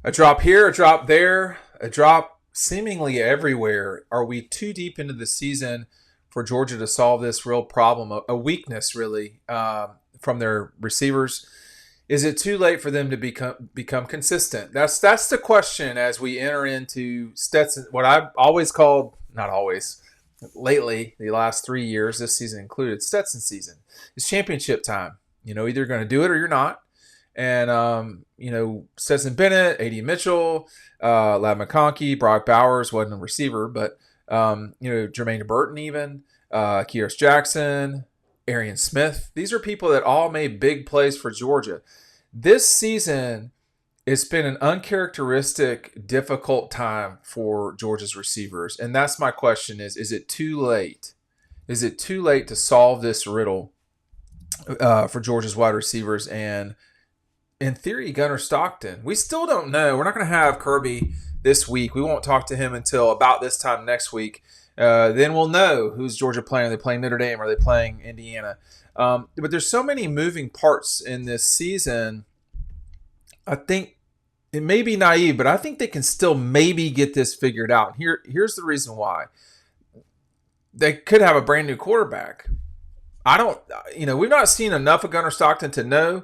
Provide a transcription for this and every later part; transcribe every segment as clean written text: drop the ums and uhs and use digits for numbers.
A drop here, a drop there, a drop seemingly everywhere. Are we too deep into the season for Georgia to solve this real problem, a weakness really, from their receivers? Is it too late for them to become consistent? That's the question as we enter into Stetson. What I've always called, not always, lately, the last 3 years, this season included, Stetson season. It's championship time. Either you're going to do it or you're not. And, Stetson Bennett, A.D. Mitchell, Lab McConkey, Brock Bowers wasn't a receiver, but, Jermaine Burton even, Keiris Jackson, Arian Smith. These are people that all made big plays for Georgia. This season, it's been an uncharacteristic, difficult time for Georgia's receivers. And that's my question is it too late? Is it too late to solve this riddle for Georgia's wide receivers? And in theory, Gunnar Stockton. We still don't know. We're not going to have Kirby this week. We won't talk to him until about this time next week. Then we'll know who's Georgia playing. Are they playing Notre Dame? Are they playing Indiana? But there's so many moving parts in this season. I think it may be naive, but I think they can still maybe get this figured out. Here's the reason why. They could have a brand new quarterback. We've not seen enough of Gunnar Stockton to know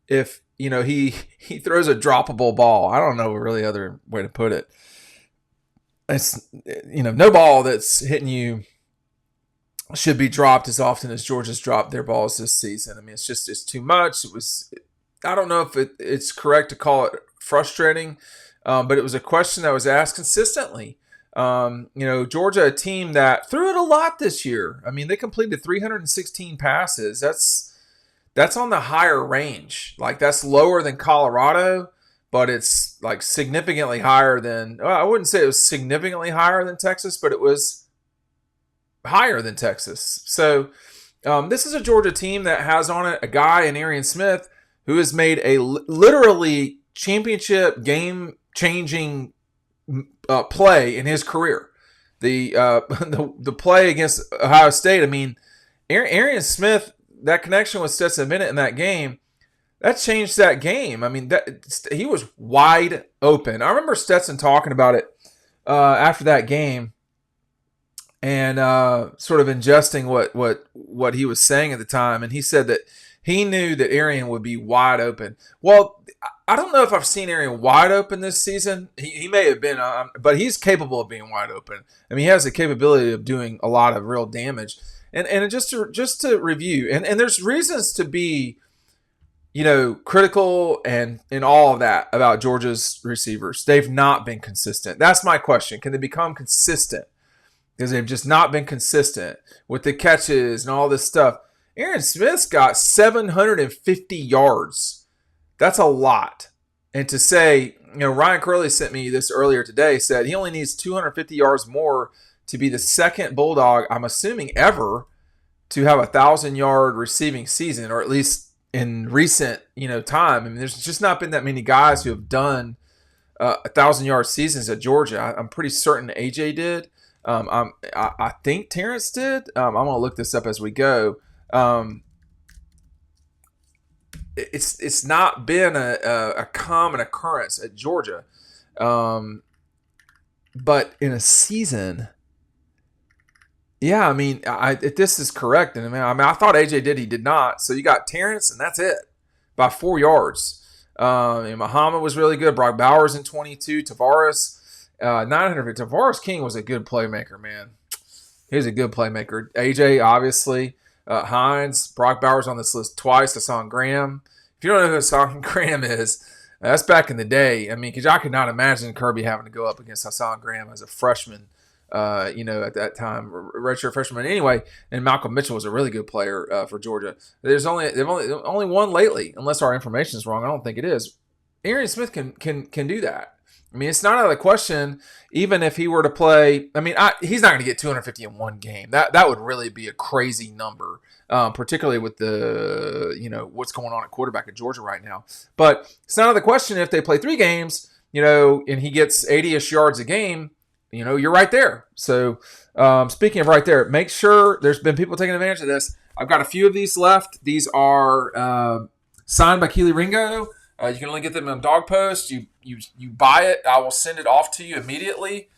if he throws a droppable ball. I don't know a really other way to put it. It's no ball that's hitting you should be dropped as often as Georgia's dropped their balls this season. I mean, it's too much. I don't know if it's correct to call it frustrating, but it was a question that was asked consistently. Georgia, a team that threw it a lot this year. I mean, they completed 316 passes. That's on the higher range. Like, that's lower than Colorado, but it's like significantly higher than, well, I wouldn't say it was significantly higher than Texas, but it was higher than Texas. So this is a Georgia team that has on it a guy in Arian Smith who has made a literally championship game-changing play in his career. The play against Ohio State, I mean, Arian Smith, that connection with Stetson Bennett in that game, that changed that game. I mean, he was wide open. I remember Stetson talking about it after that game and sort of ingesting what he was saying at the time. And he said that he knew that Arian would be wide open. Well, I don't know if I've seen Arian wide open this season. He may have been, but he's capable of being wide open. I mean, he has the capability of doing a lot of real damage. And just to review, and there's reasons to be, critical and all of that about Georgia's receivers. They've not been consistent. That's my question. Can they become consistent? Because they've just not been consistent with the catches and all this stuff. Arian Smith's got 750 yards. That's a lot. And to say, Ryan Curley sent me this earlier today, said he only needs 250 yards more to be the second Bulldog, I'm assuming ever, to have a 1,000-yard receiving season, or at least in recent, time. I mean, there's just not been that many guys who have done 1,000-yard seasons at Georgia. I'm pretty certain AJ did. I think Terrence did. I'm going to look this up as we go. It's not been a common occurrence at Georgia. But in a season, yeah, I mean, if this is correct, and I thought AJ did, he did not. So you got Terrence, and that's it, by 4 yards. And Muhammad was really good. Brock Bowers in 22. Tavares, 900. Tavares King was a good playmaker, man. He was a good playmaker. AJ, obviously. Hines, Brock Bowers on this list twice. Hassan Graham. If you don't know who Hassan Graham is, that's back in the day. I mean, because I could not imagine Kirby having to go up against Hassan Graham as a freshman. At that time, redshirt freshman. Anyway, and Malcolm Mitchell was a really good player for Georgia. They've only won lately, unless our information is wrong. I don't think it is. Arian Smith can do that. I mean, it's not out of the question. Even if he were to play, he's not going to get 250 in one game. That would really be a crazy number, particularly with the what's going on at quarterback at Georgia right now. But it's not out of the question if they play 3 games, and he gets 80-ish yards a game. You're right there. So speaking of right there, make sure there's been people taking advantage of this. I've got a few of these left. These are signed by Kelee Ringo. You can only get them on Dog Post. You you buy it, I will send it off to you immediately.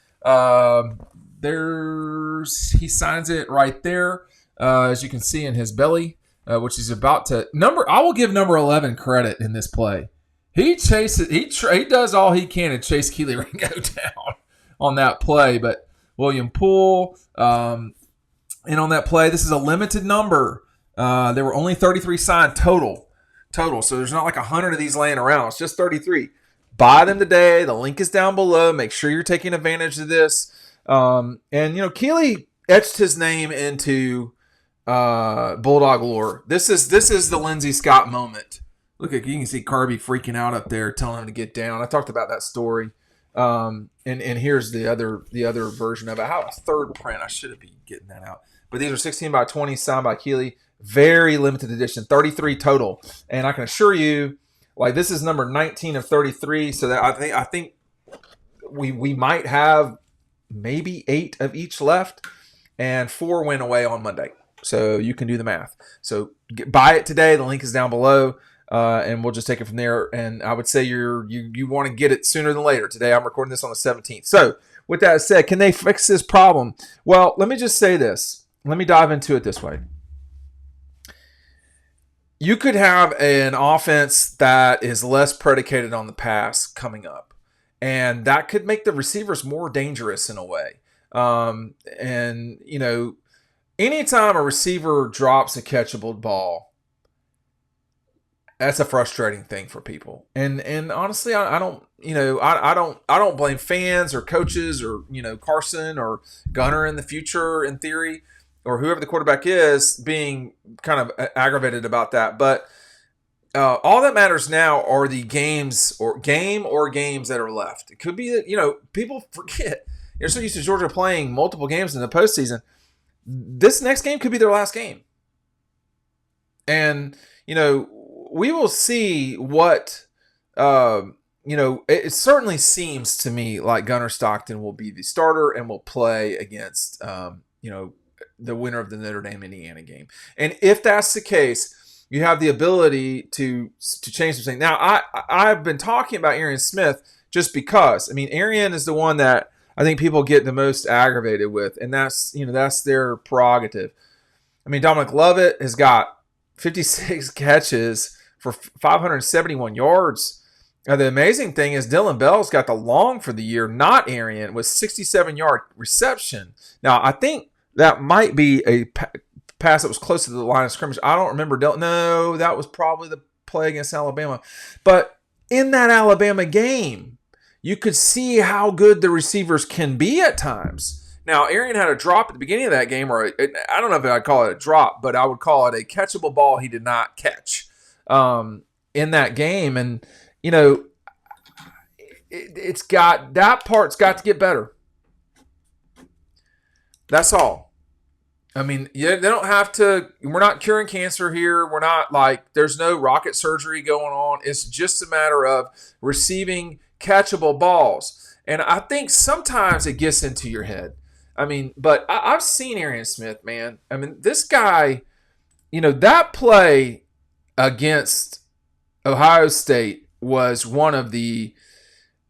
He signs it right there, as you can see in his belly, which he's about to I will give number 11 credit in this play. He chases. He does all he can to chase Kelee Ringo down on that play. But William Poole, and on that play, this is a limited number. There were only 33 signed total. So there's not like 100 of these laying around. It's just 33. Buy them today. The link is down below. Make sure you're taking advantage of this. And Kelee etched his name into Bulldog lore. This is the Lindsey Scott moment. Look, you can see Kirby freaking out up there, telling him to get down. I talked about that story. And here's the other version of it. I have a third print. I should be getting that out. But these are 16 by 20 signed by Kelee. Very limited edition, 33 total. And I can assure you, like, this is number 19 of 33. So that I think we might have maybe 8 of each left, and 4 went away on Monday. So you can do the math. So buy it today. The link is down below. And we'll just take it from there. And I would say you want to get it sooner than later. Today I'm recording this on the 17th. So with that said, can they fix this problem? Well, let me just say this. Let me dive into it this way. You could have an offense that is less predicated on the pass coming up, and that could make the receivers more dangerous in a way. And anytime a receiver drops a catchable ball, that's a frustrating thing for people. And honestly, I don't blame fans or coaches or Carson or Gunner in the future, in theory, or whoever the quarterback is, being kind of aggravated about that. But all that matters now are the games that are left. It could be that people forget. You're so used to Georgia playing multiple games in the postseason. This next game could be their last game, and we will see what, it certainly seems to me like Gunner Stockton will be the starter and will play against, the winner of the Notre Dame-Indiana game. And if that's the case, you have the ability to change something. Now, I've been talking about Arian Smith just because. I mean, Arian is the one that I think people get the most aggravated with, and that's their prerogative. I mean, Dominic Lovett has got 56 catches for 571 yards. Now, the amazing thing is Dylan Bell's got the long for the year, not Arian, with 67-yard reception. Now, I think that might be a pass that was close to the line of scrimmage. I don't remember. No, that was probably the play against Alabama. But in that Alabama game, you could see how good the receivers can be at times. Now, Arian had a drop at the beginning of that game, or I don't know if I'd call it a drop, but I would call it a catchable ball he did not catch in that game. And, it's got, that part's got to get better. That's all. I mean, they don't have to, we're not curing cancer here. We're not there's no rocket surgery going on. It's just a matter of receiving catchable balls. And I think sometimes it gets into your head. I mean, but I've seen Arian Smith, man. I mean, this guy, that play against Ohio State was one of the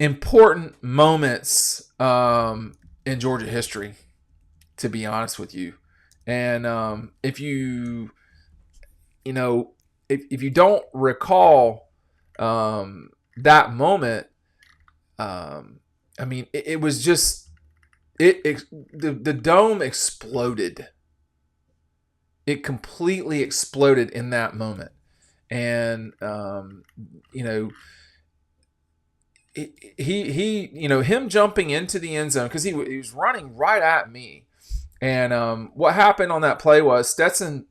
important moments in Georgia history, to be honest with you. And if you don't recall that moment, I mean, it was just the dome exploded. It completely exploded in that moment, and him jumping into the end zone because he was running right at me. And what happened on that play was Stetson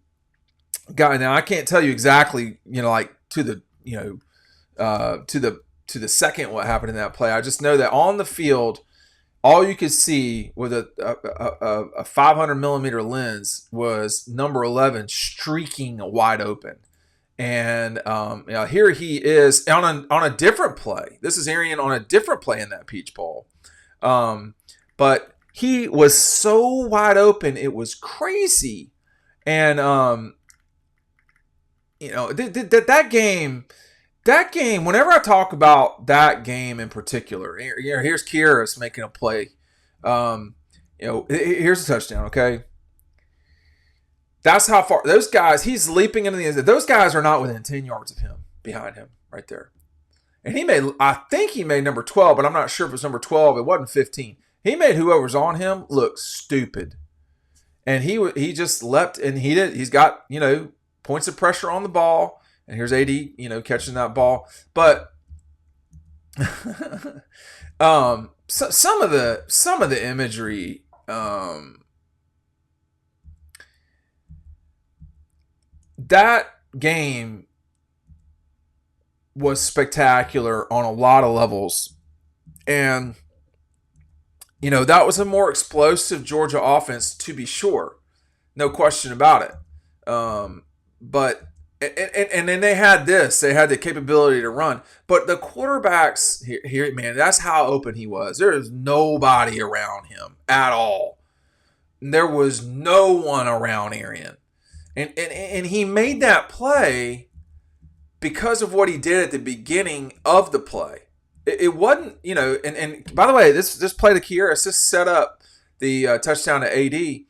got. Now I can't tell you exactly, to the second what happened in that play. I just know that on the field, all you could see with a 500 millimeter lens was number 11 streaking wide open. And here he is on a different play. This is Arian on a different play in that Peach Bowl, but he was so wide open, it was crazy. And that game, That game, whenever I talk about that game in particular, here's Kyrus making a play. Here's a touchdown, okay? That's how far those guys, he's leaping into the end. Those guys are not within 10 yards of him, behind him, right there. And I think he made number 12, but I'm not sure if it was number 12. It wasn't 15. He made whoever's on him look stupid. And he just leapt, and he's got, points of pressure on the ball. And here's AD, catching that ball. But some of the imagery, that game was spectacular on a lot of levels. And, that was a more explosive Georgia offense, to be sure. No question about it. But and then they had the capability to run. But the quarterbacks here, man, that's how open he was. There is nobody around him at all. There was no one around Arian. And he made that play because of what he did at the beginning of the play. It wasn't, and by the way, this play to Kyrus, this set up the touchdown to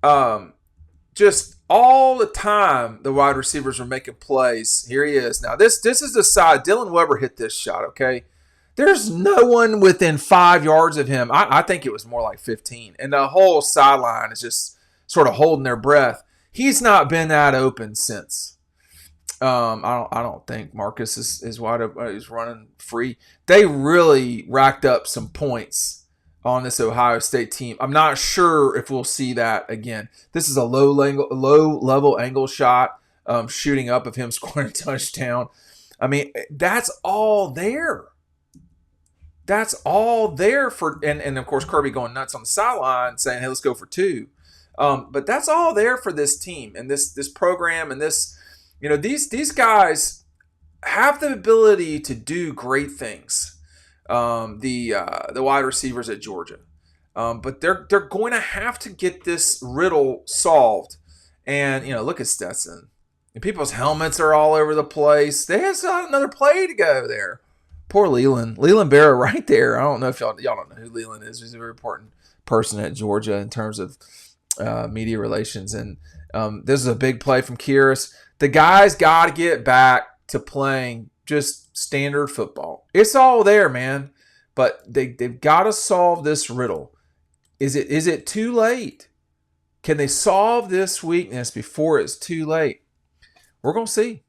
AD. Just all the time, the wide receivers were making plays. Here he is. Now, this is the side. Dylan Weber hit this shot, okay? There's no one within 5 yards of him. I think it was more like 15. And the whole sideline is just sort of holding their breath. He's not been that open since. I don't think Marcus is wide open. He's running free. They really racked up some points on this Ohio State team. I'm not sure if we'll see that again. This is a low level angle shot, shooting up of him scoring a touchdown. I mean, that's all there. That's all there for, and of course Kirby going nuts on the sideline saying, "Hey, let's go for 2." But that's all there for this team and this program and this. These guys have the ability to do great things. The wide receivers at Georgia, but they're going to have to get this riddle solved. And look at Stetson. And people's helmets are all over the place. They have another play to go there. Poor Leland Barrow right there. I don't know if y'all don't know who Leland is. He's a very important person at Georgia in terms of media relations. And this is a big play from Kyrus. The guys got to get back to playing just standard football. It's all there, man. But they've got to solve this riddle. Is it too late? Can they solve this weakness before it's too late? We're going to see.